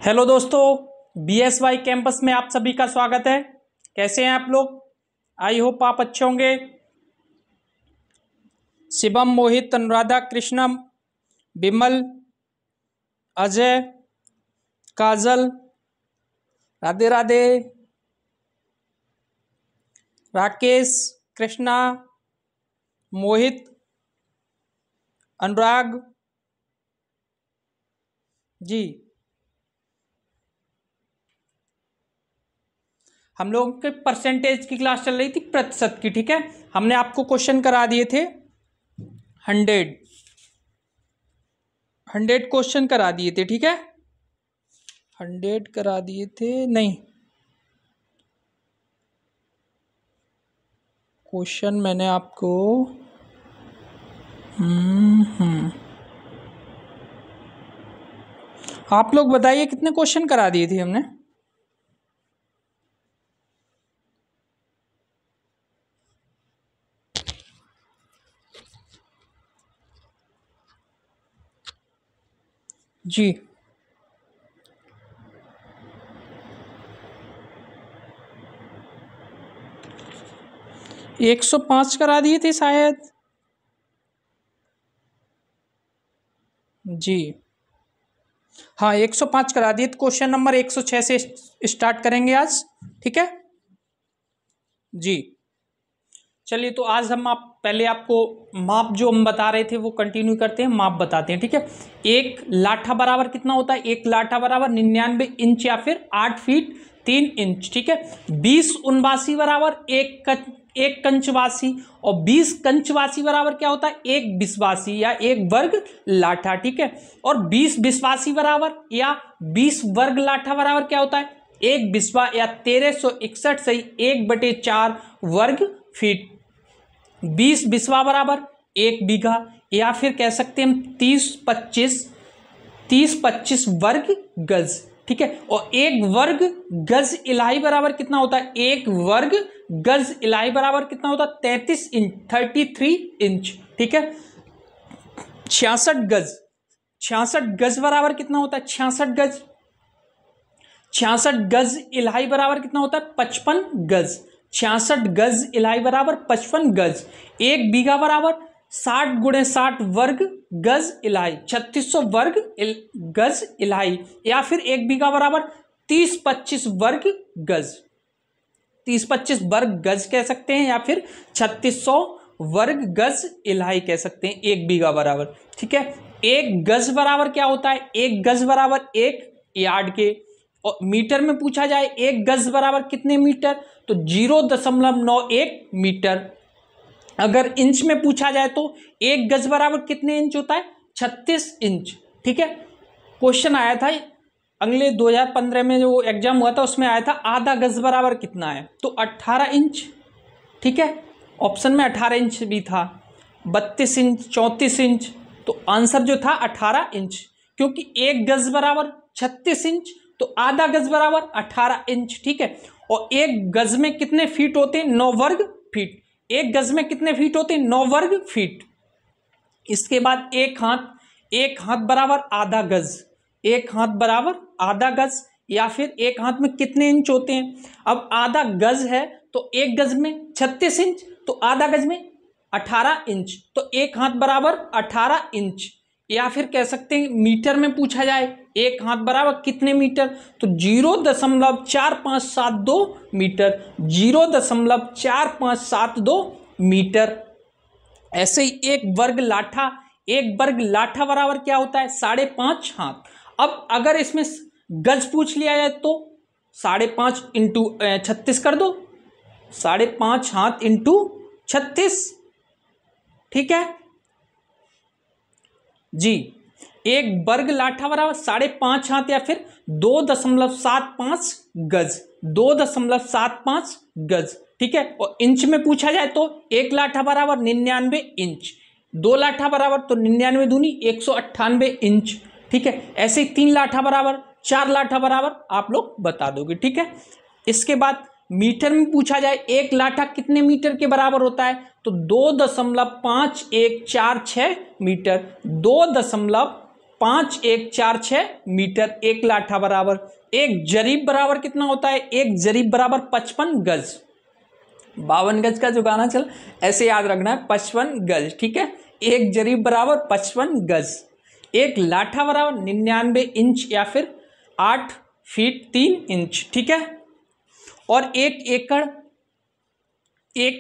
Hello दोस्तों, BSY campus में आप सभी का स्वागत है। कैसे हैं आप लोग? आई होप आप अच्छे होंगे। शिवम, मोहित, अनुराधा, कृष्णम, विमल, अजय, काजल, राधे राधे, राकेश, कृष्णा, मोहित, अनुराग जी। हम लोगों के परसेंटेज की क्लास चल रही थी, प्रतिशत की। ठीक है, हमने आपको क्वेश्चन करा दिए थे 100 क्वेश्चन करा दिए थे। ठीक है, 100 करा दिए थे, नहीं, क्वेश्चन मैंने आपको आप लोग बताइए कितने क्वेश्चन करा दिए थे हमने? जी, 105 करा दिए थे शायद। जी हाँ, 105 करा दिए। क्वेश्चन नंबर 106 से स्टार्ट करेंगे आज। ठीक है जी। चलिए, तो आज हम पहले आपको माप जो हम बता रहे थे वो कंटिन्यू करते हैं, माप बताते हैं। ठीक है, एक लाठा बराबर कितना होता है? एक लाठा बराबर 99 इंच या फिर 8 फीट 3 इंच। ठीक है, 20 उनवासी बराबर एक कंचवासी, और 20 कंचवासी बराबर क्या होता है? एक बिस्वासी या एक वर्ग लाठा। ठीक है, और 20 बिस्वासी बराबर या 20 वर्ग लाठा बराबर क्या होता है? एक बिस्वा या 1361 सही 1/4 वर्ग फीट। 20 बिस्वा बराबर 1 बीघा, या फिर कह सकते हैं हम 30-25 वर्ग गज। ठीक है, और एक वर्ग गज इलाई बराबर कितना होता है? एक वर्ग गज इलाई बराबर कितना होता है? 33 इंच, 33 इंच। ठीक है, 66 गज बराबर कितना होता है? 66 गज इलाई बराबर कितना होता है? 55 गज। 66 गज इलाई बराबर 55 गज। एक बीघा बराबर 60 × 60 वर्ग गज इलाई, 3600 वर्ग गज इलाई, या फिर एक बीघा बराबर 30-25 वर्ग गज। 30-25 वर्ग गज कह सकते हैं, या फिर 3600 वर्ग गज इलाई कह सकते हैं एक बीघा बराबर। ठीक है, एक गज बराबर क्या होता है? एक गज बराबर 1 यार्ड के। और मीटर में पूछा जाए एक गज बराबर कितने मीटर, तो 0.91 मीटर। अगर इंच में पूछा जाए तो एक गज बराबर कितने इंच होता है? 36 इंच। ठीक है, क्वेश्चन आया था अगले 2015 में जो एग्जाम हुआ था उसमें आया था आधा गज बराबर कितना है, तो 18 इंच। ठीक है, ऑप्शन में 18 इंच भी था, 32 इंच, 34 इंच, तो आंसर जो था 18 इंच। क्योंकि एक गज बराबर 36 इंच, तो आधा गज बराबर 18 इंच। ठीक है, और एक गज में कितने फीट होते हैं? 9 वर्ग फीट। एक गज में कितने फीट होते हैं? 9 वर्ग फीट। इसके बाद एक हाथ बराबर आधा गज। एक हाथ बराबर आधा गज, या फिर एक हाथ में कितने इंच होते हैं? अब आधा गज है तो एक गज में 36 इंच, तो आधा गज में 18 इंच, तो एक हाथ बराबर 18 इंच। या फिर कह सकते हैं मीटर में पूछा जाए एक हाथ बराबर कितने मीटर, तो 0.4572 मीटर। 0.4572 मीटर। ऐसे ही एक वर्ग लाठा बराबर क्या होता है? 5.5 हाथ। अब अगर इसमें गज पूछ लिया जाए तो 5.5 इंटू 36 कर दो, 5.5 हाथ इंटू 36। ठीक है जी, एक वर्ग लाठा बराबर 5.5 हाथ, या फिर 2.75 गज। 2.75 गज। ठीक है, और इंच में पूछा जाए तो एक लाठा बराबर 99 इंच, 2 लाठा बराबर तो 99 दूनी 198 इंच। ठीक है, ऐसे ही 3 लाठा बराबर, 4 लाठा बराबर आप लोग बता दोगे। ठीक है, इसके बाद मीटर में पूछा जाए एक लाठा कितने मीटर के बराबर होता है, तो 2.5146 मीटर। 2.5146 5 1 4 6 मीटर। एक लाठा बराबर, एक जरीब बराबर कितना होता है, एक जरीब बराबर 55 गज। 52 गज का जो गाना चल ऐसे याद रखना है, 55 गज, ठीक है। एक जरीब बराबर 55 गज। एक लाठा बराबर 99 इंच या फिर 8 फीट 3 इंच, ठीक है। और एक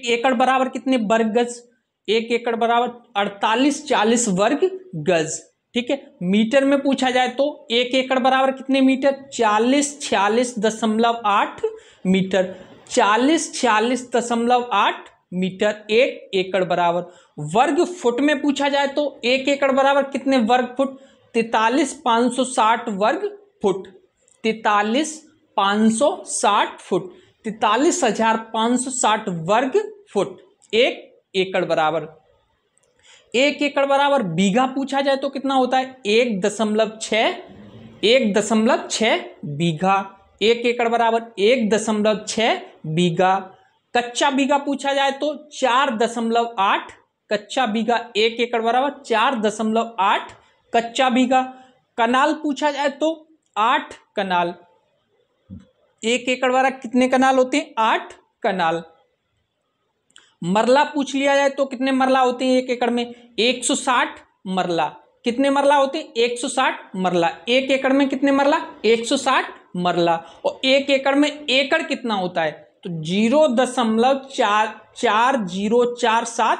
एकड़ बराबर कितने वर्ग गज, एक एकड़ बराबर 48-40 वर्ग गज, ठीक है। मीटर में पूछा जाए तो एक एकड़ बराबर कितने मीटर, 40-46.8 मीटर, 40-46.8 मीटर एक एकड़ बराबर। वर्ग फुट में पूछा जाए तो एक एकड़ बराबर कितने वर्ग फुट, 43,560 वर्ग फुट, 43,560 फुट, 43,560 वर्ग फुट एक एकड़ बराबर। एक एकड़ बराबर बीघा पूछा जाए तो कितना होता है, 1.6 बीघा। एक एकड़ बराबर 1.6 बीघा। कच्चा बीघा पूछा जाए तो 4.8 कच्चा बीघा। एक एकड़ बराबर 4.8 कच्चा बीघा। कनाल पूछा जाए तो 8 कनाल। एक एकड़ बराबर कितने कनाल होते हैं, 8 कनाल। मरला पूछ लिया जाए तो कितने मरला होते हैं एक एकड़ में, 160 मरला। कितने मरला होते हैं, 160 मरला। एक एकड़ में कितने मरला, 160 मरला। और एक एकड़ में एकड़ कितना होता है, तो 0.4047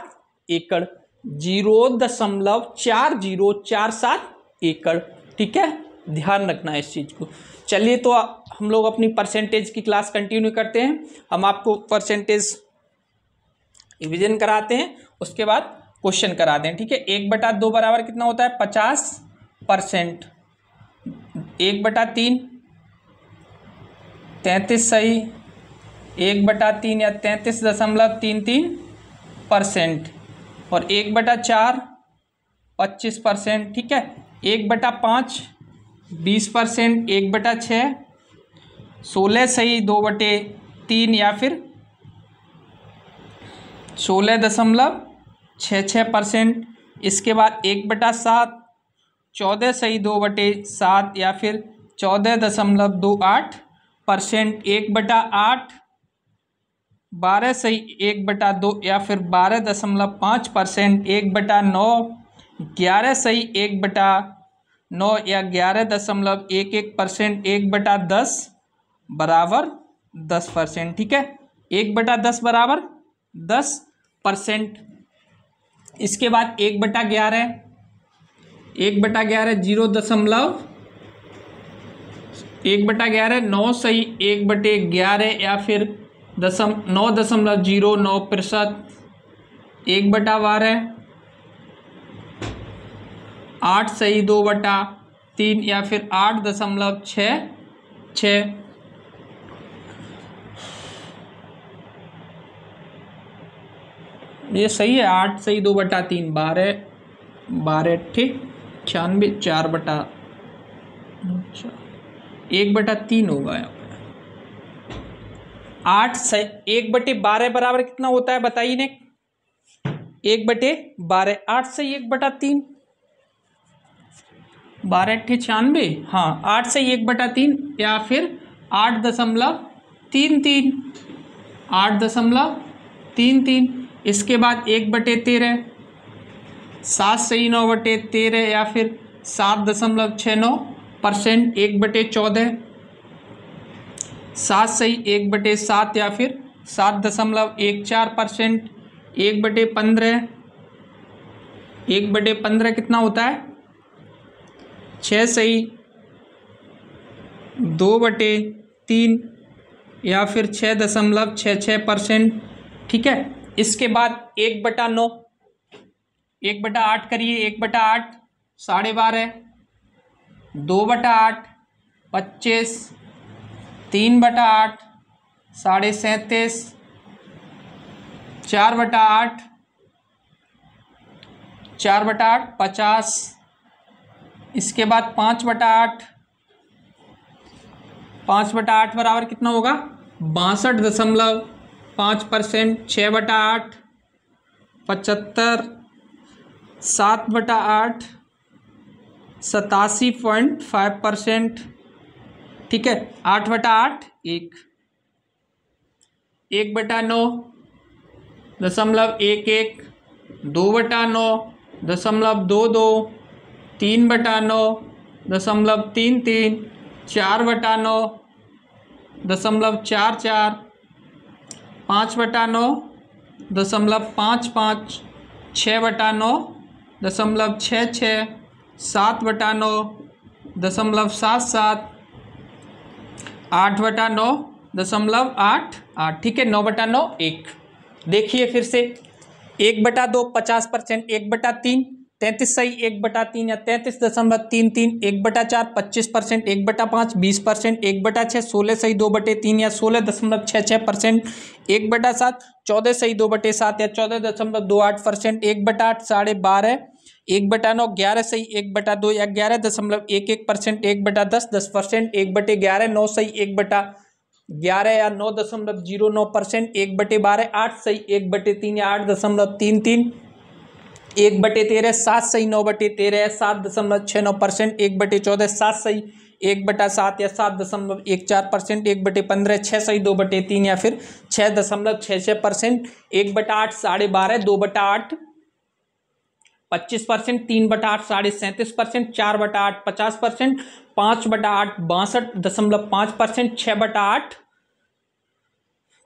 एकड़, 0.4047 एकड़, ठीक है। ध्यान रखना है इस चीज को। चलिए तो हम लोग अपनी परसेंटेज की क्लास कंटिन्यू करते हैं। हम आपको परसेंटेज रिवीजन कराते हैं, उसके बाद क्वेश्चन कराते हैं, ठीक है। 1/2 बराबर कितना होता है, 50%। 1/3 33 सही, 1/3 या 33.33%। और 1/4 25%, ठीक है। 1/5 20%। 1/6 16 सही, 2/3 या फिर 16.66%। इसके बाद 1/7 14 सही, 2/7 या फिर 14.28%। 1/8 12 सही, 1/2 या फिर 12.5%। 1/9 11 सही, 1/9 या 11.11%। 1/10 बराबर 10%, ठीक है। 1/10 बराबर 10%। इसके बाद 1/11 0.11 1/11 9 सही, 1/11 या फिर 9.09%। 1/12 8 सही, 2/3 या फिर 8.66। ये सही है, 8 सही, 2/3 12 ठीक 96 4/1/3 होगा यहाँ पे। 8 सही, 1/12 बराबर कितना होता है बताइए ने, 1/12 8 सही 1/3 12/96। हाँ 8 सही 1/3 या फिर 8.33 8.33। इसके बाद 1/13 7 सही 9/13 या फिर 7.69%। 1/14 7 सही 1/7 या फिर 7.14%। 1/15 कितना होता है, 6 सही 2/3 या फिर 6.66%, ठीक है। इसके बाद 1/9 1/8 करिए, 1/8 12.5 2/8 25 3/8 37.5 4/8 50। इसके बाद 5/8 बराबर कितना होगा, 62.5%। 6/8 75। 7/8 87.5%। ठीक है, 8/8 1, 1/9.11, 2/9.22, 3/9.33, 4/9.44, 5/9.55, 6/9.66, 7/9.77, 8/9.88। ठीक है, 9/9 1। देखिए फिर से 1/2 50%, 1/3 33 सही, 1/3 या 33.33, 1/4 25%, 1/5 20%, 1/6 16 सही 2/3 या 16.66%, 1/7 14 सही 2/7 या 14.28%, 1/8 12.5, 1/9 11 सही 1/2 या 11.11%, 1/10 10%, 1/11 9 सही 1/11 या 9.09%, 1/12 8 सही 1/3 या 8.33, 1/13 7 सही 9/13 या 7.69%, 1/14 7 सही 1/7 या 7.14%, 1/15 6 सही 2/3 या फिर 6.66%, 1/8 12.5 2/8 25%, 3/8 37%, 4/8 50%, 5/8 62.5%, 6/8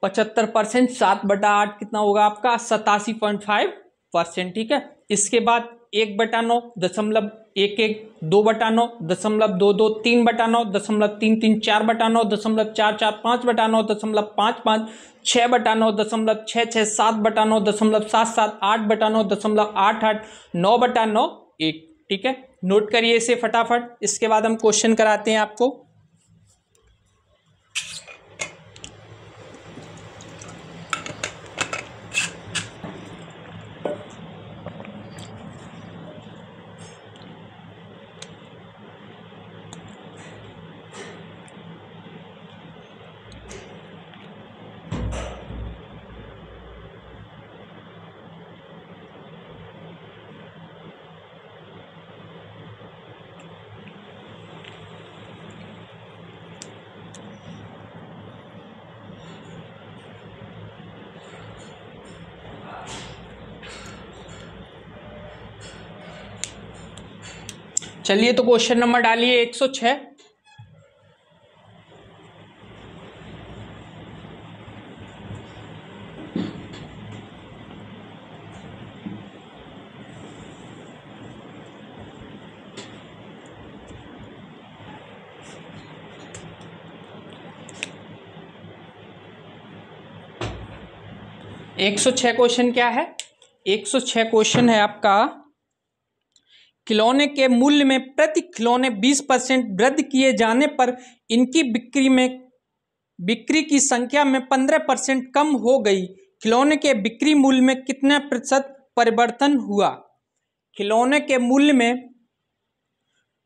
75%, 7/8 कितना होगा आपका 87.5%। ठीक है, इसके बाद 1/9.11, 2/9.22, 3/9.33, 4/9.44, 5/9.55, 6/9.66, 7/9.77, 8/9.88, 9/9 1। ठीक है, नोट करिए इसे फटाफट, इसके बाद हम क्वेश्चन कराते हैं आपको। चलिए तो क्वेश्चन नंबर डालिए 106। एक 106 क्वेश्चन क्या है? 106 क्वेश्चन है आपका, खिलौने के मूल्य में प्रति खिलौने 20% वृद्धि किए जाने पर इनकी बिक्री की संख्या में 15% कम हो गई। खिलौने के बिक्री मूल्य में कितने प्रतिशत परिवर्तन हुआ? खिलौने के मूल्य में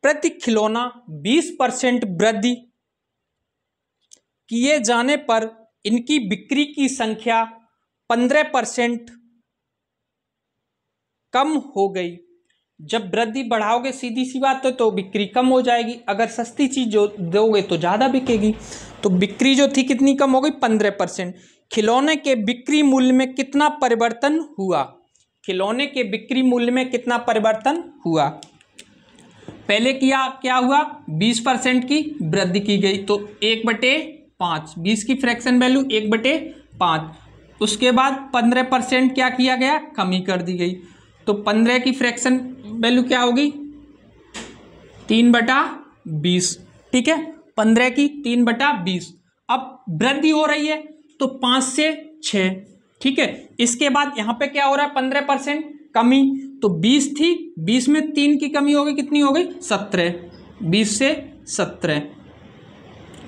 प्रति खिलौना 20% वृद्धि किए जाने पर इनकी बिक्री की संख्या 15% कम हो गई। जब वृद्धि बढ़ाओगे सीधी सी बात है तो बिक्री कम हो जाएगी, अगर सस्ती चीज जो दोगे तो ज़्यादा बिकेगी। तो बिक्री जो थी कितनी कम हो गई? 15%। खिलौने के बिक्री मूल्य में कितना परिवर्तन हुआ? खिलौने के बिक्री मूल्य में कितना परिवर्तन हुआ? पहले क्या हुआ? 20% की वृद्धि की गई, तो 1/5, 20 की फ्रैक्शन वैल्यू 1/5। उसके बाद 15% क्या किया गया? कमी कर दी गई, तो 15 की फ्रैक्शन वैल्यू क्या होगी? 3/20। ठीक है, 15 की 3/20। अब वृद्धि हो रही है तो 5 से 6। ठीक है, इसके बाद यहाँ पे क्या हो रहा है? 15% कमी, तो 20 थी, 20 में 3 की कमी हो गई, कितनी हो गई? 17। 20 से 17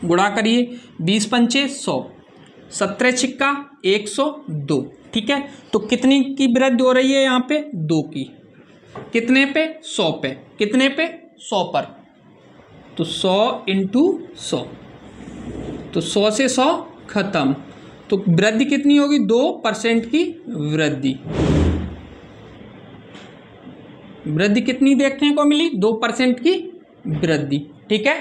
गुणा करिए, 20 पंचे 100, 17 छिक्का 102। ठीक है, तो कितनी की वृद्धि हो रही है यहाँ पे? 2 की। कितने पे? 100 पे। कितने पे? 100 पर। तो 100 × 100, तो 100 से 100 खत्म, तो वृद्धि कितनी होगी? 2% की वृद्धि। वृद्धि कितनी देखने को मिली? 2% की वृद्धि। ठीक है,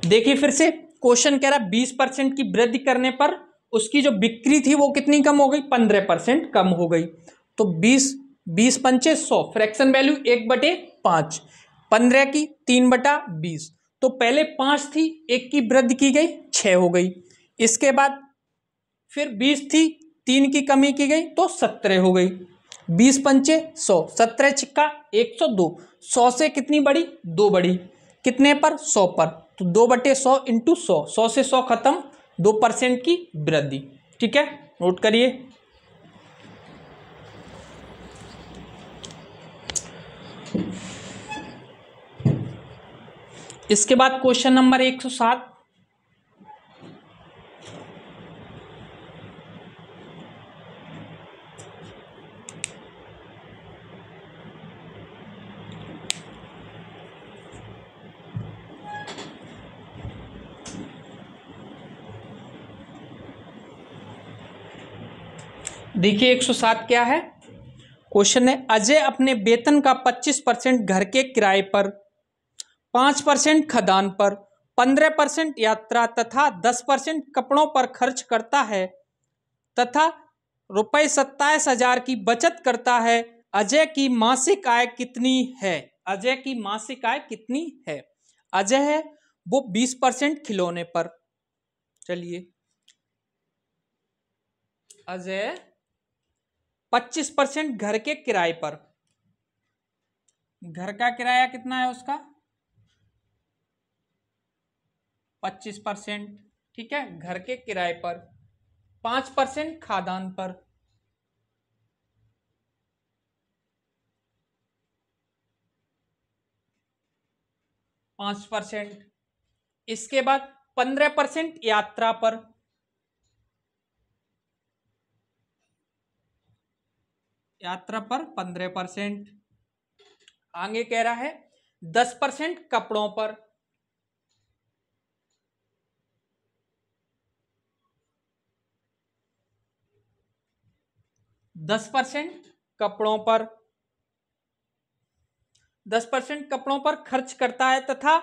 देखिए फिर से क्वेश्चन कह रहा है 20% की वृद्धि करने पर उसकी जो बिक्री थी वो कितनी कम हो गई? 15% कम हो गई। तो 20 पंचे 100, फ्रैक्शन वैल्यू 1/5, 15 की 3/20। तो पहले 5 थी, 1 की वृद्धि की गई, 6 हो गई। इसके बाद फिर 20 थी, 3 की कमी की गई तो 17 हो गई। 20 पंचे 100, 17 छिक्का 102, 100 से कितनी बढ़ी? 2 बढ़ी। कितने पर? 100 पर। तो 2/100 इंटू 100, 100 से 100 खत्म, 2% की वृद्धि। ठीक है, नोट करिए। इसके बाद क्वेश्चन नंबर 107, देखिए 107 क्या है? क्वेश्चन है अजय अपने वेतन का 25% घर के किराए पर, 5% खदान पर, 15% यात्रा तथा 10% कपड़ों पर खर्च करता है तथा ₹27,000 की बचत करता है। अजय की मासिक आय कितनी है? अजय की मासिक आय कितनी है? अजय है वो 20% खिलौने पर। चलिए, अजय 25% घर के किराए पर, घर का किराया कितना है उसका? 25%। ठीक है, घर के किराए पर। 5% खादान पर, 5%। इसके बाद 15% यात्रा पर, यात्रा पर 15%। आगे कह रहा है 10% कपड़ों पर, 10% कपड़ों पर, 10% कपड़ों पर खर्च करता है तथा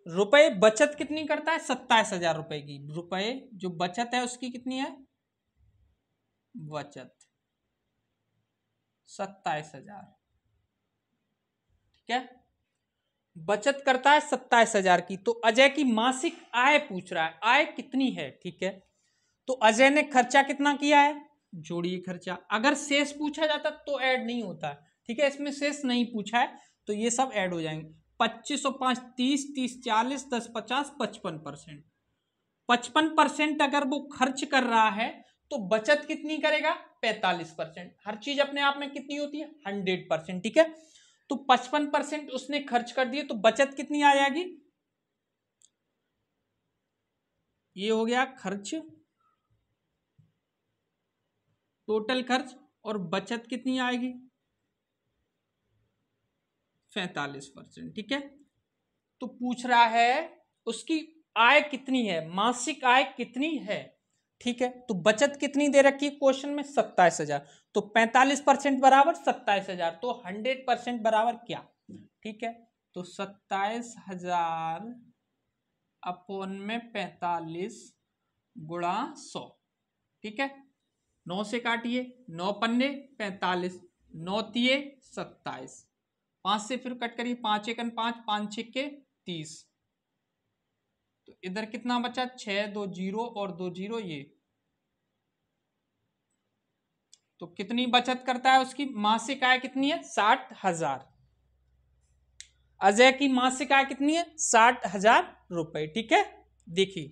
रुपए बचत कितनी करता है? 27,000 रुपए की। रुपए जो बचत है उसकी कितनी है? बचत 27,000। ठीक है, बचत करता है 27,000 की। तो अजय की मासिक आय पूछ रहा है, आय कितनी है? ठीक है, तो अजय ने खर्चा कितना किया है? जोड़िए खर्चा। अगर शेष पूछा जाता तो ऐड नहीं होता है। ठीक है, इसमें शेष नहीं पूछा है तो ये सब ऐड हो जाएंगे। 25 और 5 30, 30 40, 10 50, 55%। 55% अगर वो खर्च कर रहा है तो बचत कितनी करेगा? 45%। हर चीज अपने आप में कितनी होती है? 100%। ठीक है, तो 55% उसने खर्च कर दिए तो बचत कितनी आ जाएगी? ये हो गया खर्च, टोटल खर्च। और बचत कितनी आएगी? 45%। ठीक है, तो पूछ रहा है उसकी आय कितनी है, मासिक आय कितनी है। ठीक है, तो बचत कितनी दे रखी है क्वेश्चन में? 27,000। तो 45% बराबर 27,000। तो 100% बराबर क्या? ठीक है, तो 27,000 अपोन में 45 गुणा 100। ठीक है, 9 से काटिए, 9 पन्ने 45, 9 तिये 27, 5 से फिर कट करिए, 5 एकन 5, 5 छिक्के 30। तो इधर कितना बचा? 6, 2 0 और 2 0 ये। तो कितनी बचत करता है? उसकी मासिक आय कितनी है? 60,000। अजय की मासिक आय कितनी है? 60,000 रुपए। ठीक है, देखिए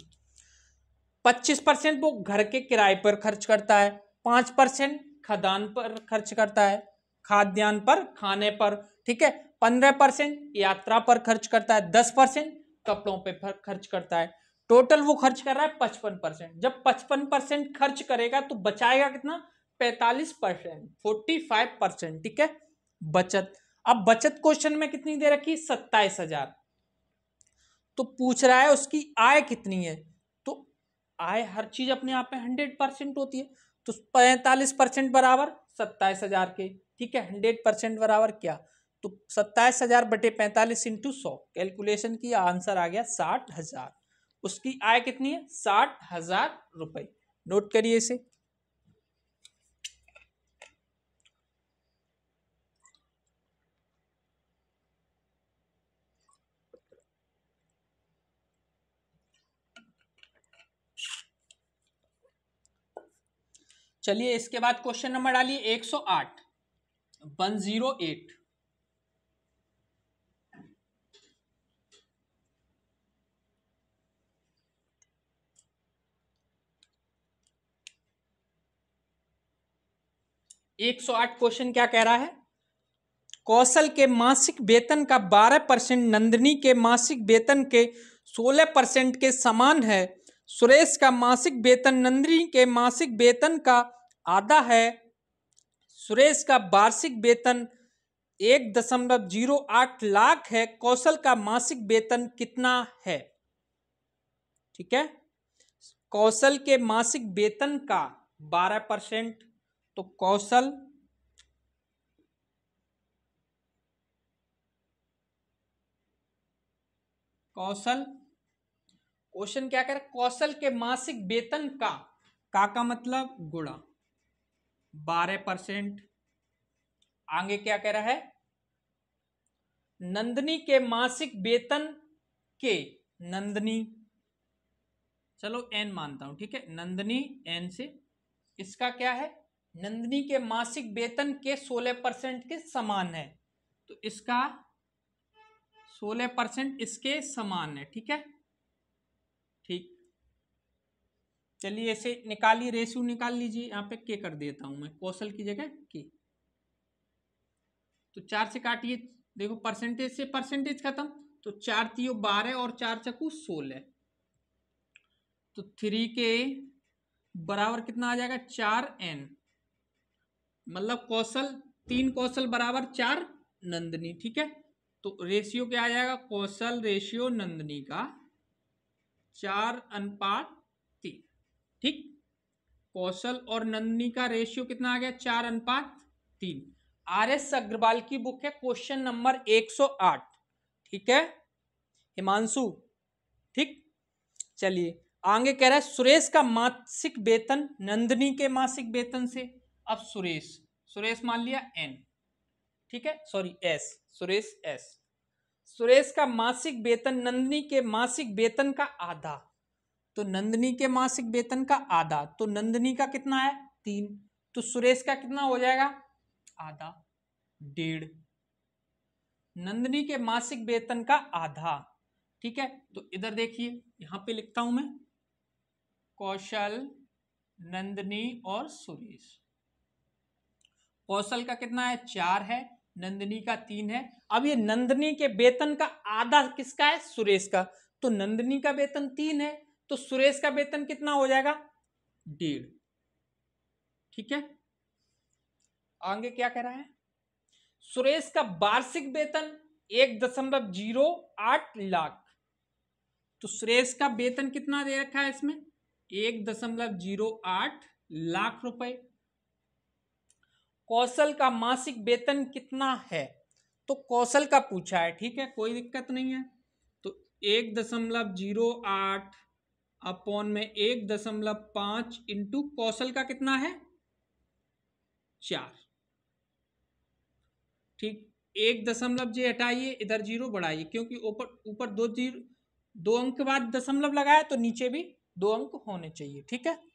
25% वो घर के किराए पर खर्च करता है, 5% खदान पर खर्च करता है, खाद्यान्न पर, खाने पर। ठीक है, 15% यात्रा पर खर्च करता है, 10% कपड़ों पे खर्च करता है। टोटल वो खर्च कर रहा है 55%। जब 55% खर्च करेगा तो बचाएगा कितना? 45%, 45%। ठीक है, बचत। अब बचत क्वेश्चन में कितनी दे रखी? 27,000। तो पूछ रहा है उसकी आय कितनी है। तो आय हर चीज अपने आप में 100% होती है। तो 45% बराबर 27,000 के। ठीक है, 100% बराबर क्या? तो 27,000/45 इंटू 100 कैलकुलेशन की, आंसर आ गया 60,000। उसकी आय कितनी है? 60,000 रुपए। नोट करिए इसे। चलिए इसके बाद क्वेश्चन नंबर डालिए 108, 108। एक सौ आठ क्वेश्चन क्या कह रहा है? कौशल के मासिक वेतन का 12% नंदिनी के मासिक वेतन के 16% के समान है। सुरेश का मासिक वेतन नंदिनी के मासिक वेतन का आधा है। सुरेश का वार्षिक वेतन 1.08 लाख है। कौशल का मासिक वेतन कितना है? ठीक है, कौशल के मासिक वेतन का 12%, तो कौशल क्वेश्चन क्या कह रहा है? कौशल के मासिक वेतन का मतलब गुणा 12%। आगे क्या कह रहा है? नंदिनी के मासिक वेतन के, नंदिनी, चलो एन मानता हूं, ठीक है, नंदिनी एन से, इसका क्या है? नंदिनी के मासिक वेतन के 16% के समान है, तो इसका 16% इसके समान है। ठीक है, ठीक। चलिए ऐसे निकालिए, रेशियो निकाल लीजिए। यहाँ पे के कर देता हूं मैं, कौशल की जगह के। तो 4 से काटिए, देखो परसेंटेज से परसेंटेज खत्म, तो 4 तियो 12 और 4 चकू 16, तो 3 के बराबर कितना आ जाएगा? 4n, मतलब कौशल 3 कौशल बराबर 4 नंदिनी। ठीक है, तो रेशियो क्या आ जाएगा? कौशल रेशियो नंदिनी का 4:3। ठीक, कौशल और नंदिनी का रेशियो कितना आ गया? 4:3। RS अग्रवाल की बुक है, क्वेश्चन नंबर 108। ठीक है हिमांशु, ठीक। चलिए आगे कह रहा है सुरेश का मासिक वेतन नंदिनी के मासिक वेतन से। अब सुरेश मान लिया n, ठीक है, sorry s, Suresh s। Suresh का मासिक वेतन नंदिनी के मासिक वेतन का आधा, तो नंदिनी के मासिक वेतन का आधा, तो नंदिनी का कितना है? 3, तो सुरेश का कितना हो जाएगा? आधा, 1.5। नंदिनी के मासिक वेतन का आधा। ठीक है, तो इधर देखिए, यहां पे लिखता हूं मैं कौशल, नंदिनी और सुरेश। कौशल का कितना है? 4 है, नंदिनी का 3 है। अब ये नंदिनी के वेतन का आधा किसका है? सुरेश का। तो नंदिनी का वेतन 3 है, तो सुरेश का वेतन कितना हो जाएगा? 1.5। ठीक है, आगे क्या कह रहा है? सुरेश का वार्षिक वेतन 1.08 लाख, तो सुरेश का वेतन कितना दे रखा है इसमें? 1.08 लाख रुपए। कौशल का मासिक वेतन कितना है? तो कौशल का पूछा है, ठीक है, कोई दिक्कत नहीं है। तो 1.08 अपॉन में 1.5 इंटू कौशल का कितना है? 4। ठीक, 1 जे हटाइए, इधर 0 बढ़ाइए, क्योंकि ऊपर 2 अंक के बाद दशमलव लगाया, तो नीचे भी 2 अंक होने चाहिए। ठीक है,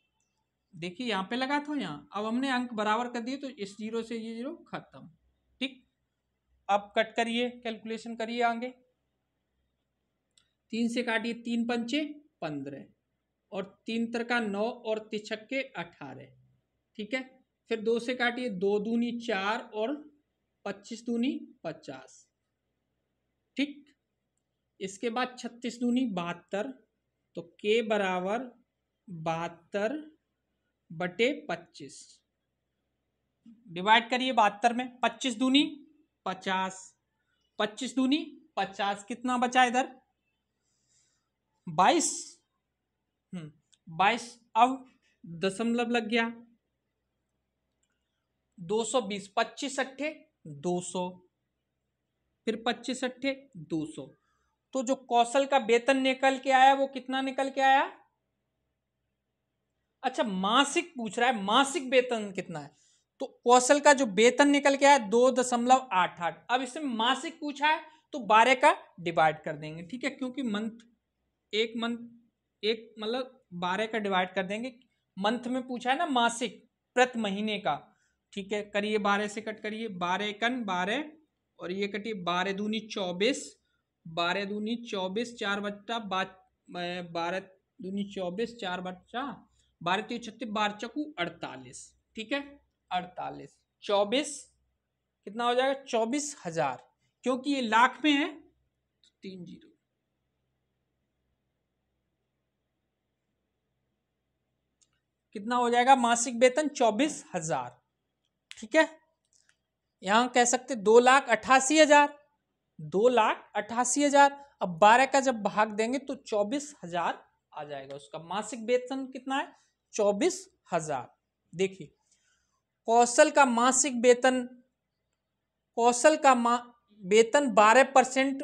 देखिए यहाँ पे लगा था, यहाँ अब हमने अंक बराबर कर दिए, तो इस 0 से ये 0 खत्म। ठीक, अब कट करिए, कैलकुलेशन करिए आगे। 3 से काटिए, 3 पंचे 15 और 3 तिरका 9 और 3 छक्के 18। ठीक है, फिर 2 से काटिए, 2 दूनी 4 और 25 दूनी 50। ठीक, इसके बाद 36 दूनी 72, तो के बराबर 72/25। डिवाइड करिए 72 में, 25 दूनी 50, 25 दूनी 50, कितना बचा इधर? 22। 22। अब दशमलव लग गया, 220, 25 अट्ठे 200, फिर 25 अट्ठे 200। तो जो कौशल का वेतन निकल के आया वो कितना निकल के आया? अच्छा, मासिक पूछ रहा है, मासिक वेतन कितना है, तो कौशल का जो वेतन निकल के आया 2.88। अब इसमें मासिक पूछा है तो 12 का डिवाइड कर देंगे, ठीक है, क्योंकि मंथ एक मतलब 12 का डिवाइड कर देंगे। मंथ में पूछा है ना, मासिक प्रति महीने का, ठीक है। करिए 12 से कट करिए, 12 एकन 12 और ये कटिए 12 दूनी 24, 12 दूनी 24, 4 बच्चा 12 दूनी 24, 4 बच्चा 12 3 36, 12 चकू 48, ठीक है। 48 24 कितना हो जाएगा? 24,000, क्योंकि ये लाख में है तो 3 जीरो। कितना हो जाएगा मासिक वेतन? 24,000, ठीक है। यहां कह सकते 2,88,000, 2,88,000। अब 12 का जब भाग देंगे तो 24,000 आ जाएगा। उसका मासिक वेतन कितना है? 24,000। देखिए कौशल का मासिक वेतन, कौशल का वेतन 12%,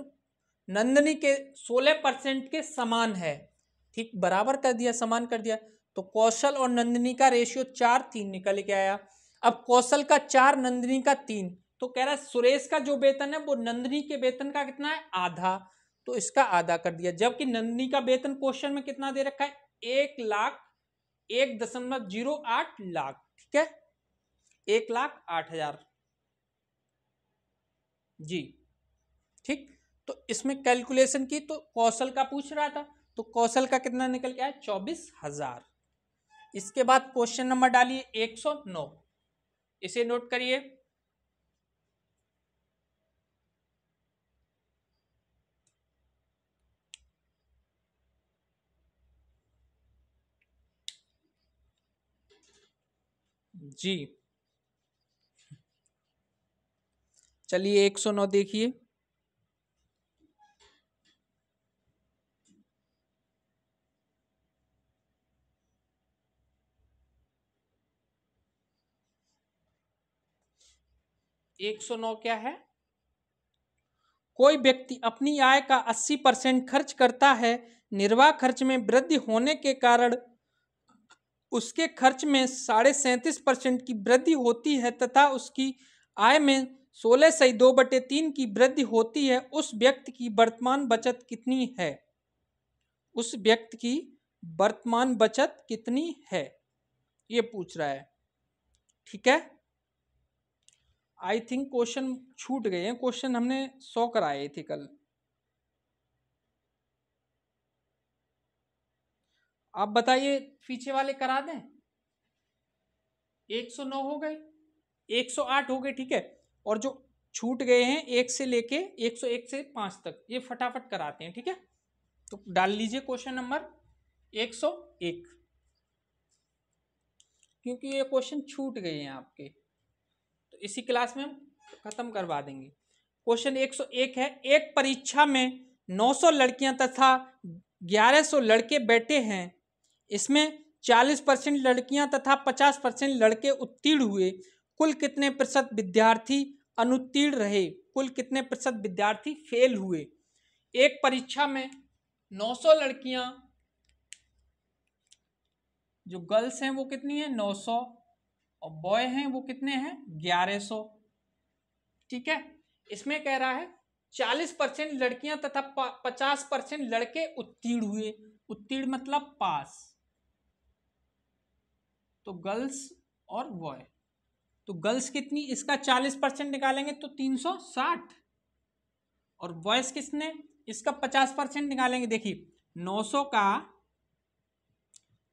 नंदनी के 16% के समान है, ठीक, बराबर कर दिया, समान कर दिया। तो कौशल और नंदिनी का रेशियो 4:3 निकल के आया। अब कौशल का 4, नंदिनी का 3, तो कह रहा है सुरेश का जो वेतन है वो नंदिनी के वेतन का कितना है? आधा, तो इसका आधा कर दिया। जबकि नंदिनी का वेतन क्वेश्चन में कितना दे रखा है? 1,08 लाख, ठीक है, 1,08,000 जी, ठीक। तो इसमें कैलकुलेशन की तो कौशल का पूछ रहा था, तो कौशल का कितना निकल के आया? 24,000। इसके बाद क्वेश्चन नंबर डालिए 109, इसे नोट करिए। जी चलिए 109 देखिए। एक सौ नौ क्या है? कोई व्यक्ति अपनी आय का 80% खर्च करता है, निर्वाह खर्च में वृद्धि होने के कारण उसके खर्च में 37.5% की वृद्धि होती है तथा उसकी आय में 16/2/3 की वृद्धि होती है। उस व्यक्ति की वर्तमान बचत कितनी है? उस व्यक्ति की वर्तमान बचत कितनी है, ये पूछ रहा है, ठीक है। आई थिंक क्वेश्चन छूट गए हैं, क्वेश्चन हमने 100 कराए थे कल। आप बताइए पीछे वाले करा दें। 109 हो गए, 108 हो गए, ठीक है। और जो छूट गए हैं 1 से लेके 101 से 5 तक, ये फटाफट कराते हैं, ठीक है। तो डाल लीजिए क्वेश्चन नंबर 101, क्योंकि ये क्वेश्चन छूट गए हैं आपके, तो इसी क्लास में हम खत्म करवा देंगे। क्वेश्चन 101 है, एक परीक्षा में 900 लड़कियां तथा 1100 लड़के बैठे हैं। इसमें 40% लड़कियां तथा 50% लड़के उत्तीर्ण हुए। कुल कितने प्रतिशत विद्यार्थी अनुत्तीर्ण रहे? कुल कितने प्रतिशत विद्यार्थी फेल हुए? एक परीक्षा में 900 लड़कियां, जो गर्ल्स हैं वो कितनी है? 900, और बॉय हैं वो कितने हैं? 1100, ठीक है। इसमें कह रहा है 40% लड़कियां तथा 50% लड़के उत्तीर्ण हुए। उत्तीर्ण मतलब पास, तो गर्ल्स और बॉय, तो गर्ल्स कितनी? इसका 40% निकालेंगे तो 360, और बॉयज किसने? इसका 50% निकालेंगे। देखिए 900 का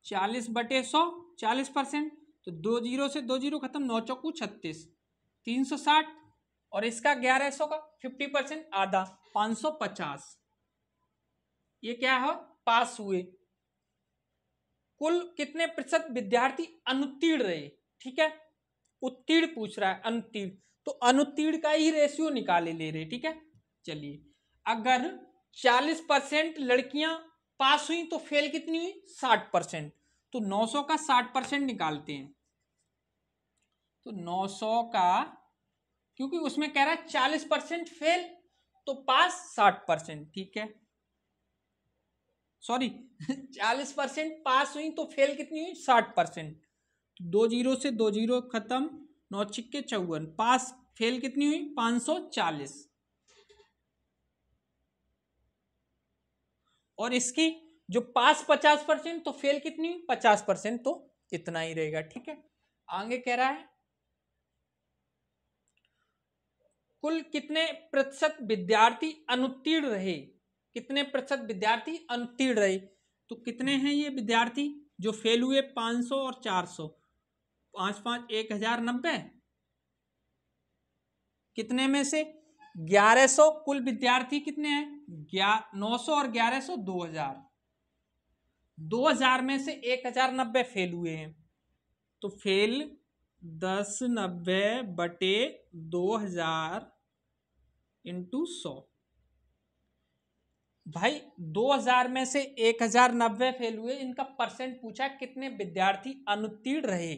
40/100, 40%, तो 2 जीरो से 2 जीरो खत्म, 9 चौकू 36, 360, और इसका 1100 का 50% आधा, 550, ये क्या है? पास हुए। कुल कितने प्रतिशत विद्यार्थी अनुत्तीर्ण रहे, ठीक है। उत्तीर्ण पूछ रहा है, अनुत्तीर्ण, तो अनुत्तीर्ण का ही रेशियो निकाले ले रहे, ठीक है। चलिए अगर 40% लड़कियां पास हुई तो फेल कितनी हुई? 60%, तो 900 का 60% निकालते हैं। तो 900 का, क्योंकि उसमें कह रहा है 40% फेल, तो पास 60%, ठीक है, सॉरी 40% पास हुई तो फेल कितनी हुई 60%। 2 जीरो से 2 जीरो खत्म, 9 छिक्के 54, पास फेल कितनी हुई 540। और इसकी जो पास 50% तो फेल कितनी हुई 50%, तो इतना ही रहेगा, ठीक है। आगे कह रहा है कुल कितने प्रतिशत विद्यार्थी अनुत्तीर्ण रहे, कितने प्रतिशत विद्यार्थी अनुत्तीर्ण रहे, तो कितने हैं ये विद्यार्थी जो फेल हुए 500 और 400, 5 5 1090, कितने में से 1100, कुल विद्यार्थी कितने हैं 900 और 1100 2000, 2000 में से 1090 फेल हुए हैं, तो फेल 1090 बटे 2000 इंटू 100। भाई 2000 में से 1090 फेल हुए, इनका परसेंट पूछा कितने विद्यार्थी अनुत्तीर्ण रहे,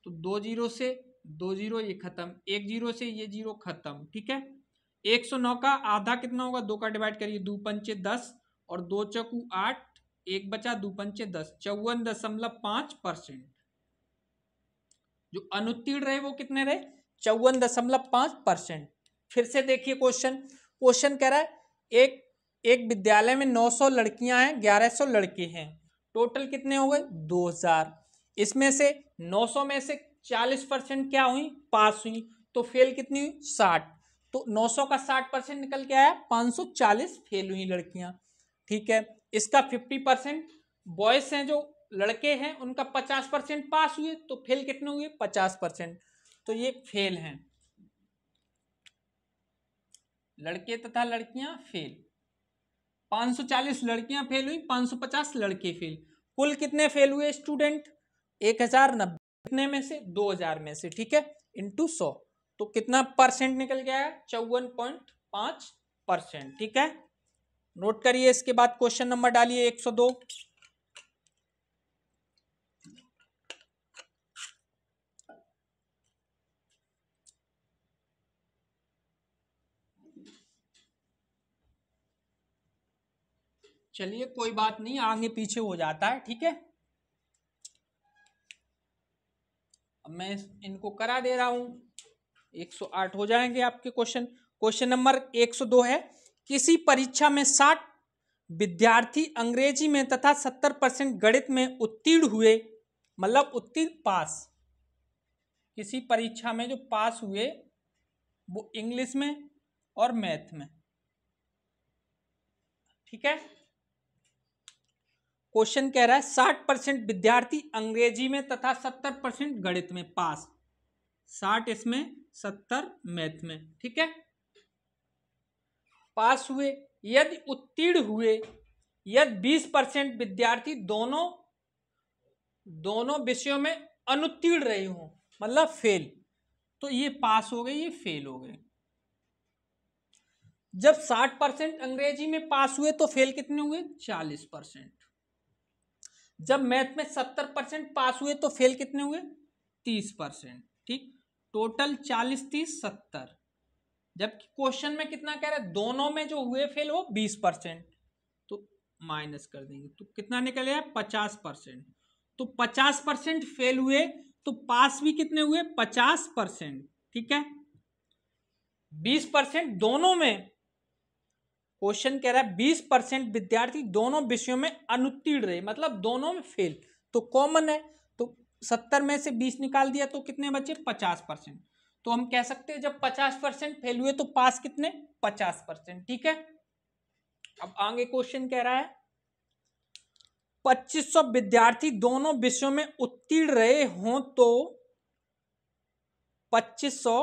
तो 2 जीरो से 2 जीरो ये खत्म, 1 जीरो से ये जीरो खत्म, ठीक है। 109 का आधा कितना होगा, 2 का डिवाइड करिए, 2 पंचे 10 और 2 चौकू 8, 1 बचा, 2 पंचे 10, 54.5%। जो अनुत्तीर्ण रहे वो कितने रहे 54.5%। फिर से देखिए क्वेश्चन कह रहा है एक विद्यालय में 900 लड़कियां हैं, 1100 लड़के हैं, टोटल कितने हो गए 2000। इसमें से 900 में से 40% क्या हुई पास हुई, तो फेल कितनी हुई 60, तो 900 का 60% निकल के आया 540 फेल हुई लड़कियां, ठीक है। इसका 50% बॉयज हैं, जो लड़के हैं उनका 50% पास हुए, तो फेल कितने हुए 50%, तो ये फेल हैं, लड़के तथा लड़कियां फेल। 540 लड़कियां फेल हुई, 550 लड़के फेल, कुल कितने फेल हुए स्टूडेंट 1090, कितने में से 2000 में से, ठीक है, इंटू 100, तो कितना परसेंट निकल गया 54.5%, ठीक है। नोट करिए, इसके बाद क्वेश्चन नंबर डालिए 102। चलिए कोई बात नहीं, आगे पीछे हो जाता है, ठीक है। अब मैं इनको करा दे रहा हूं, 108 हो जाएंगे आपके क्वेश्चन। क्वेश्चन नंबर 102 है, किसी परीक्षा में 60 विद्यार्थी अंग्रेजी में तथा 70% गणित में उत्तीर्ण हुए, मतलब उत्तीर्ण पास, किसी परीक्षा में जो पास हुए वो इंग्लिश में और मैथ में, ठीक है। क्वेश्चन कह रहा है 60% विद्यार्थी अंग्रेजी में तथा 70% गणित में पास, 60 इसमें 70 मैथ में, ठीक है, पास हुए। यदि उत्तीर्ण हुए, यदि 20% विद्यार्थी दोनों विषयों में अनुत्तीर्ण रहे हों, मतलब फेल, तो ये पास हो गए, ये फेल हो गए। जब 60% अंग्रेजी में पास हुए तो फेल कितने हुए 40%। जब मैथ में 70% पास हुए तो फेल कितने हुए 30%, ठीक, टोटल 40 30 70। जबकि क्वेश्चन में कितना कह रहा है, दोनों में जो हुए फेल वो 20%, तो माइनस कर देंगे, तो कितना निकल गया 50%। तो 50% फेल हुए तो पास भी कितने हुए 50%, ठीक है। 20% दोनों में, क्वेश्चन कह रहा है 20% विद्यार्थी दोनों विषयों में अनुत्तीर्ण रहे, मतलब दोनों में फेल, तो कॉमन है, तो 70 में से 20 निकाल दिया तो कितने बचे 50%। तो हम कह सकते हैं जब 50% फेल हुए तो पास कितने 50%, ठीक है। अब आगे क्वेश्चन कह रहा है 2500 विद्यार्थी दोनों विषयों में उत्तीर्ण रहे हों तो 2500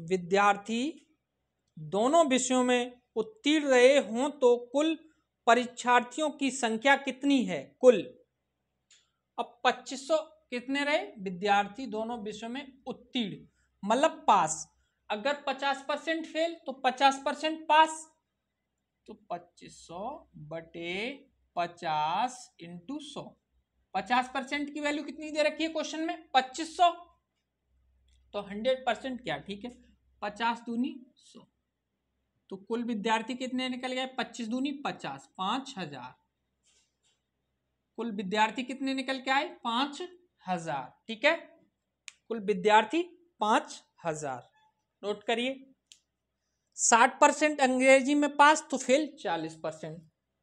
विद्यार्थी दोनों विषयों में उत्तीर्ण रहे हों तो कुल परीक्षार्थियों की संख्या कितनी है कुल। अब 2500 कितने रहे विद्यार्थी दोनों विषयों में उत्तीर्ण, मतलब पास, अगर 50% फेल तो 50% पास, तो 2500 बटे 50 इंटू 100, 50% की वैल्यू कितनी दे रखी है क्वेश्चन में 2500, तो 100% क्या, ठीक है, 50 दूनी 100, तो कुल विद्यार्थी कितने निकल गए? 25 दूनी 50, 5000। कुल विद्यार्थी कितने निकल के आए? 5000। ठीक है, कुल विद्यार्थी 5000। नोट करिए। 60% अंग्रेजी में पास तो फेल 40%,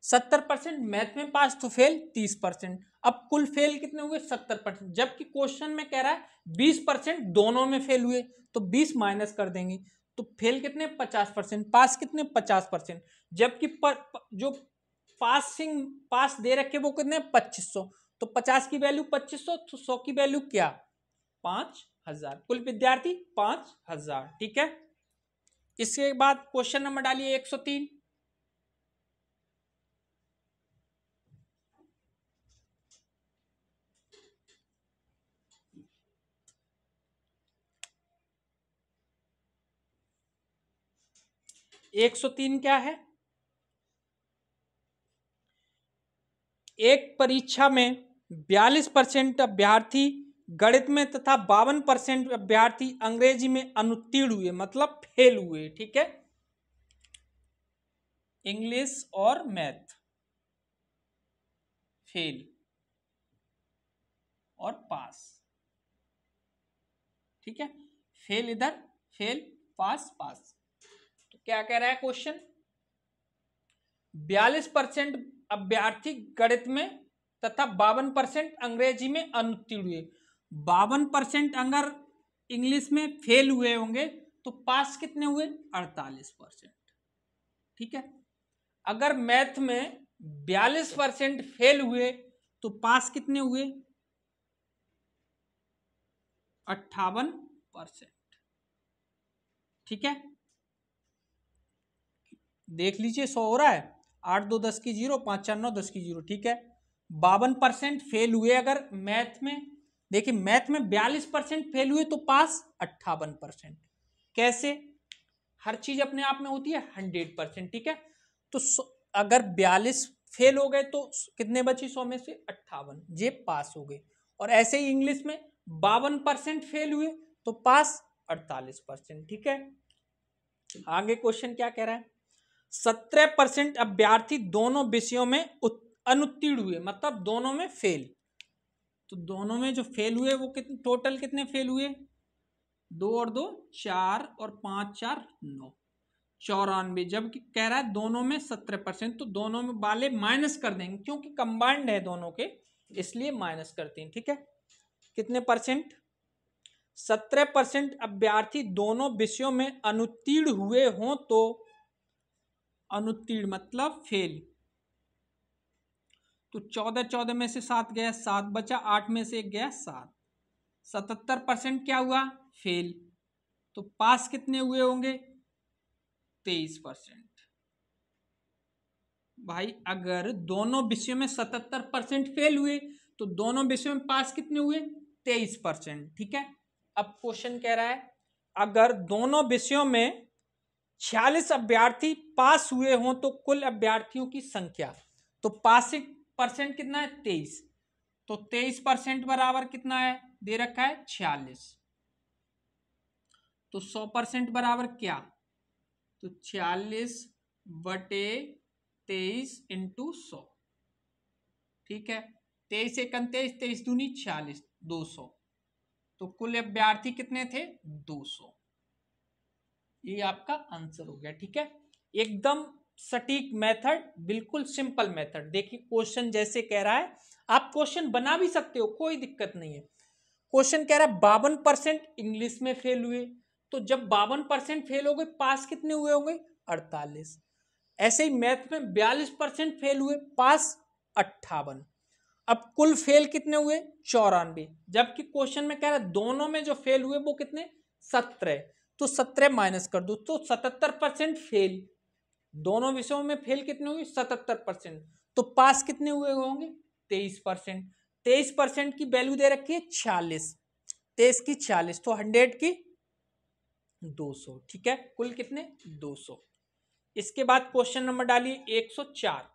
70% मैथ में पास तो फेल 30%। अब कुल फेल कितने हुए? 70%। जबकि क्वेश्चन में कह रहा है 20% दोनों में फेल हुए, तो 20 माइनस कर देंगे, तो फेल कितने? 50%। पास कितने? 50%। जबकि जो पास दे रखे वो कितने? 2500। तो 50 की वैल्यू 2500, तो 100 की वैल्यू क्या? 5000। कुल विद्यार्थी 5000। ठीक है, इसके बाद क्वेश्चन नंबर डालिए 103। एक सौ तीन क्या है? एक परीक्षा में 42% अभ्यर्थी गणित में तथा 52% अभ्यर्थी अंग्रेजी में अनुत्तीर्ण हुए, मतलब फेल हुए। ठीक है, इंग्लिश और मैथ फेल और पास। ठीक है, फेल इधर, फेल, पास, पास। तो क्या कह रहा है क्वेश्चन? 42% अभ्यर्थी गणित में तथा 52% अंग्रेजी में अनुत्तीर्ण हुए। 52% अगर इंग्लिश में फेल हुए होंगे तो पास कितने हुए? 48%। ठीक है, अगर मैथ में 42% फेल हुए तो पास कितने हुए? 58%। ठीक है, देख लीजिए 100 हो रहा है, 8 2 10 की 0, 5 4 9 10 की 0। ठीक है, 52% फेल हुए अगर मैथ में। देखिए मैथ में 42% फेल हुए तो पास 58%। कैसे? हर चीज अपने आप में होती है 100%। ठीक है, तो अगर 42 फेल हो गए तो कितने बची? 100 में से 58, ये पास हो गए। और ऐसे ही इंग्लिश में 52% फेल हुए तो पास 48%। ठीक है, आगे क्वेश्चन क्या कह रहा है? 17% अभ्यर्थी दोनों विषयों में अनुत्तीर्ण हुए, मतलब दोनों में फेल। तो दोनों में जो फेल हुए वो कितने, टोटल कितने फेल हुए? 2 और 2 4 और 5 4 9, 94। जबकि कह रहा है दोनों में 17%, तो दोनों में वाले माइनस कर देंगे क्योंकि कंबाइंड है दोनों के, इसलिए माइनस करते हैं। ठीक है, कितने परसेंट? 17% अभ्यर्थी दोनों विषयों में अनुत्तीर्ण हुए हों तो, अनुत्तीर्ण मतलब फेल, तो 14 14 में से 7 गया, 7 बचा, 8 में से 1 गया, 7। 77% क्या हुआ? फेल। तो पास कितने हुए होंगे? 23%। भाई अगर दोनों विषयों में 77% फेल हुए तो दोनों विषयों में पास कितने हुए? 23%। ठीक है, अब क्वेश्चन कह रहा है अगर दोनों विषयों में 46 अभ्यर्थी पास हुए हों तो कुल अभ्यर्थियों की संख्या। तो पासिंग परसेंट कितना है? 23। तो 23% बराबर कितना है? दे रखा है 46। तो 100% बराबर क्या? तो 46/23 इंटू 100। ठीक है, 23 एक 23, 23 दूनी 46, 200। तो कुल अभ्यर्थी कितने थे? 200। ये आपका आंसर हो गया। ठीक है, एकदम सटीक मेथड, बिल्कुल सिंपल मेथड। देखिए क्वेश्चन जैसे कह रहा है आप क्वेश्चन बना भी सकते हो, कोई दिक्कत नहीं है। क्वेश्चन कह रहा है 52% इंग्लिश में फेल हुए, तो जब 52% फेल हो गए पास कितने हुए होंगे? 48। ऐसे ही मैथ में 42% फेल हुए, पास 58। अब कुल फेल कितने हुए? 94। जबकि क्वेश्चन में कह रहा है दोनों में जो फेल हुए वो कितने? 17। तो 17 माइनस कर दो तो 77% फेल। दोनों विषयों में फेल कितने हुए? 77%। तो पास कितने हुए होंगे? 23%। 23% की वैल्यू दे रखी है 46, 23 की 46, तो 100 की 200। ठीक है, कुल कितने? 200। इसके बाद क्वेश्चन नंबर डालिए 104।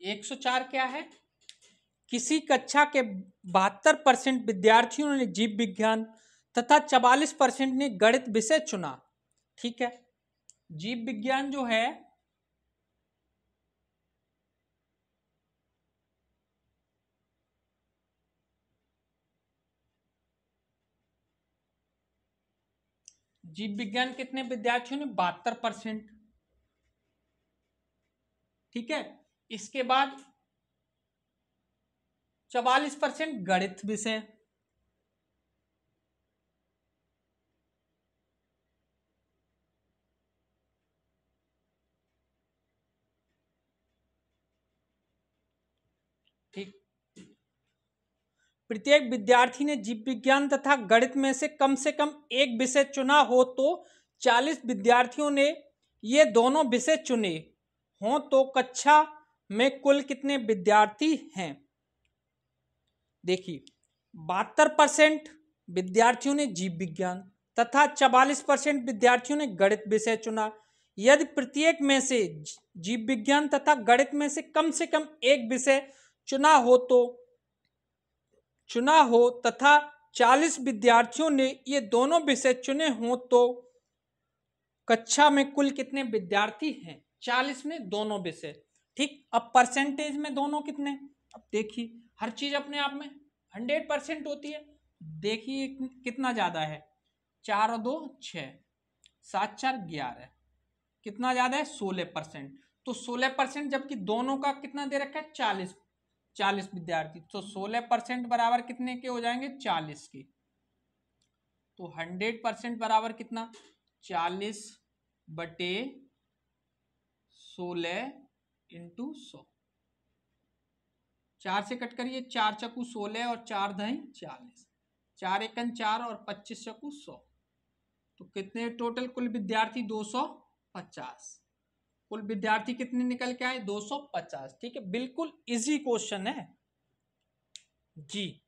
104 क्या है? किसी कक्षा के 72% विद्यार्थियों ने जीव विज्ञान तथा 44% ने गणित विषय चुना। ठीक है, जीव विज्ञान जो है जीव विज्ञान कितने विद्यार्थियों ने? 72%। ठीक है, इसके बाद 44% गणित विषय। ठीक, प्रत्येक विद्यार्थी ने जीव विज्ञान तथा गणित में से कम एक विषय चुना हो तो 40 विद्यार्थियों ने ये दोनों विषय चुने हों तो कक्षा में कुल कितने विद्यार्थी हैं? देखिए, 72% विद्यार्थियों ने जीव विज्ञान तथा 44% विद्यार्थियों ने गणित विषय चुना। यदि प्रत्येक में से जीव विज्ञान तथा गणित में से कम एक विषय चुना हो तथा 40 विद्यार्थियों ने ये दोनों विषय चुने हों तो कक्षा में कुल कितने विद्यार्थी हैं? 40 में दोनों विषय। ठीक, अब परसेंटेज में दोनों कितने? अब देखिए, हर चीज अपने आप में 100% होती है। देखिए कितना ज्यादा है, 4 और 2 6, 7 4 11, कितना ज्यादा है? 16%। तो 16%, जबकि दोनों का कितना दे रखा है? 40 विद्यार्थी, तो 16% बराबर कितने के हो जाएंगे? 40 के। तो 100% बराबर कितना? 40/16 इंटू 100। 4 से कट करिए, 4 चक्कू 16 और 4 दही 40, 4 एकन 4 और 25 चक्कू 100। तो कितने टोटल कुल विद्यार्थी? 250। कुल विद्यार्थी कितने निकल के आए? 250। ठीक है, बिल्कुल इजी क्वेश्चन है जी।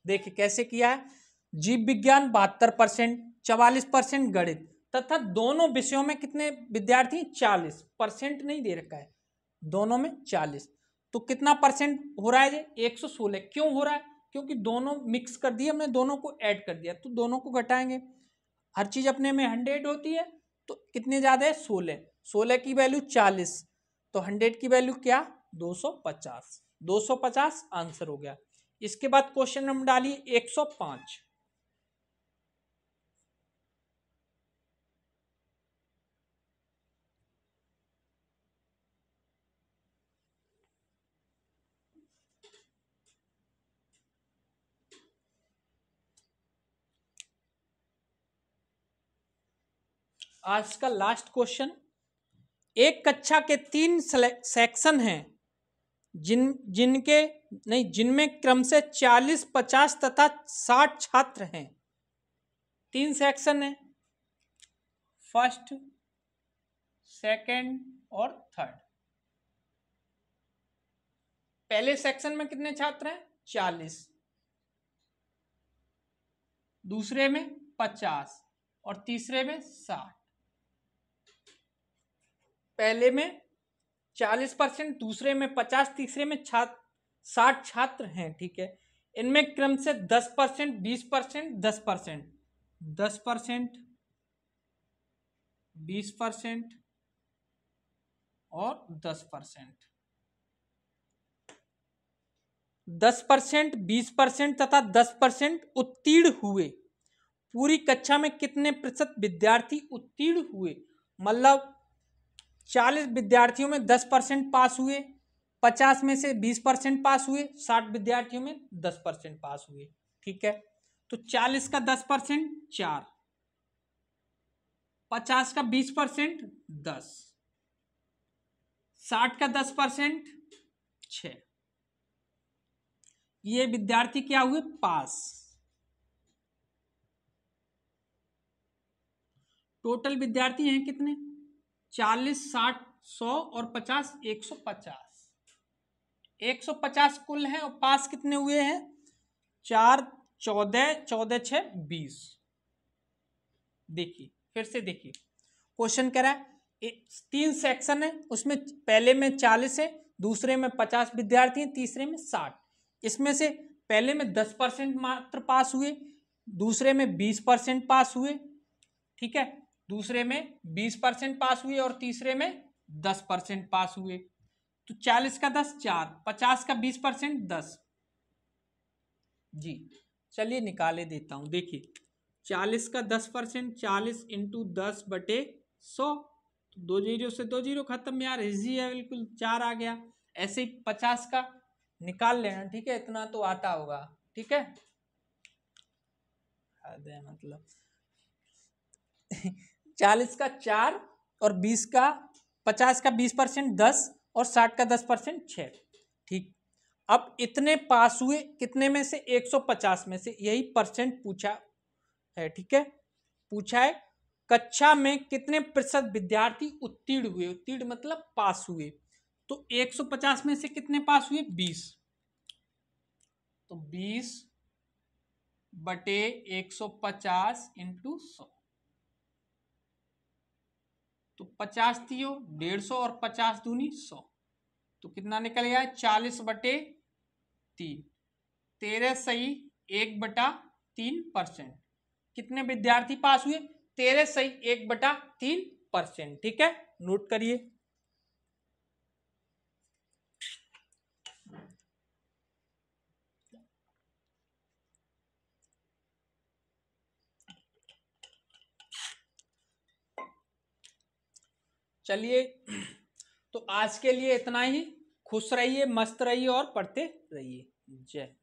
देखिए कैसे किया है। जीव विज्ञान 72%, 44% गणित तथा दोनों विषयों में कितने विद्यार्थी? 40%, नहीं दे रखा है, दोनों में 40। तो कितना परसेंट हो रहा है? 116। क्यों हो रहा है? क्योंकि दोनों मिक्स कर दिए हमने, दोनों को ऐड कर दिया, तो दोनों को घटाएंगे। हर चीज अपने में 100 होती है, तो कितने ज्यादा है? 16। 16 की वैल्यू 40, तो 100 की वैल्यू क्या? 250। 250 आंसर हो गया। इसके बाद क्वेश्चन नंबर डालिए 105। आज का लास्ट क्वेश्चन। एक कक्षा के 3 सेक्शन हैं जिनमें क्रम से 40, 50 तथा 60 छात्र हैं। 3 सेक्शन है, फर्स्ट, सेकंड और थर्ड। पहले सेक्शन में कितने छात्र हैं? 40, दूसरे में 50 और तीसरे में 60। पहले में 40%, दूसरे में 50, तीसरे में 60 छात्र हैं। ठीक है, इनमें क्रम से 10%, 20%, 10%, 10%, 20% और 10%, 10%, 20% तथा 10% उत्तीर्ण हुए। पूरी कक्षा में कितने प्रतिशत विद्यार्थी उत्तीर्ण हुए? मतलब 40 विद्यार्थियों में 10% पास हुए, 50 में से 20% पास हुए, 60 विद्यार्थियों में 10% पास हुए। ठीक है, तो 40 का 10% 4, 50 का 20% 10, 60 का 10% 6। ये विद्यार्थी क्या हुए? पास। टोटल विद्यार्थी हैं कितने? 40, 60, 100 और 50, 150। 150 कुल है, और पास कितने हुए हैं? 4, 14, 14 6 20। देखिए फिर से देखिए, क्वेश्चन कह रहा है 3 सेक्शन है, उसमें पहले में 40 है, दूसरे में 50 विद्यार्थी हैं, तीसरे में 60। इसमें से पहले में 10% मात्र पास हुए, दूसरे में 20% पास हुए, ठीक है, दूसरे में 20% पास हुए और तीसरे में 10% पास हुए। तो 40 का 10 4, 50 का 20% 10 जी। चलिए निकाले देता हूं, देखिए 40 का 10%, 40 इंटू 10/100, 2 जीरो से 2 जीरो खत्म यार, इजी है बिल्कुल, 4 आ गया। ऐसे ही 50 का निकाल लेना, ठीक है, इतना तो आता होगा, ठीक है, मतलब 40 का 4 और 20 का 50 का 20% 10 और 60 का 10% 6, ठीक। अब इतने पास हुए कितने में से, 150 में से, यही परसेंट पूछा है, ठीक है, पूछा है कक्षा में कितने प्रतिशत विद्यार्थी उत्तीर्ण हुए, उत्तीर्ण मतलब पास हुए। तो 150 में से कितने पास हुए, 20, तो 20/150 इंटू 100, तो 50 दियो 150 और 50 दूनी 100, तो कितना निकल गया, 40/3, 13 सही 1/3%। कितने विद्यार्थी पास हुए, 13 सही 1/3%, ठीक है, नोट करिए। चलिए तो आज के लिए इतना ही। खुश रहिए, मस्त रहिए और पढ़ते रहिए। जय।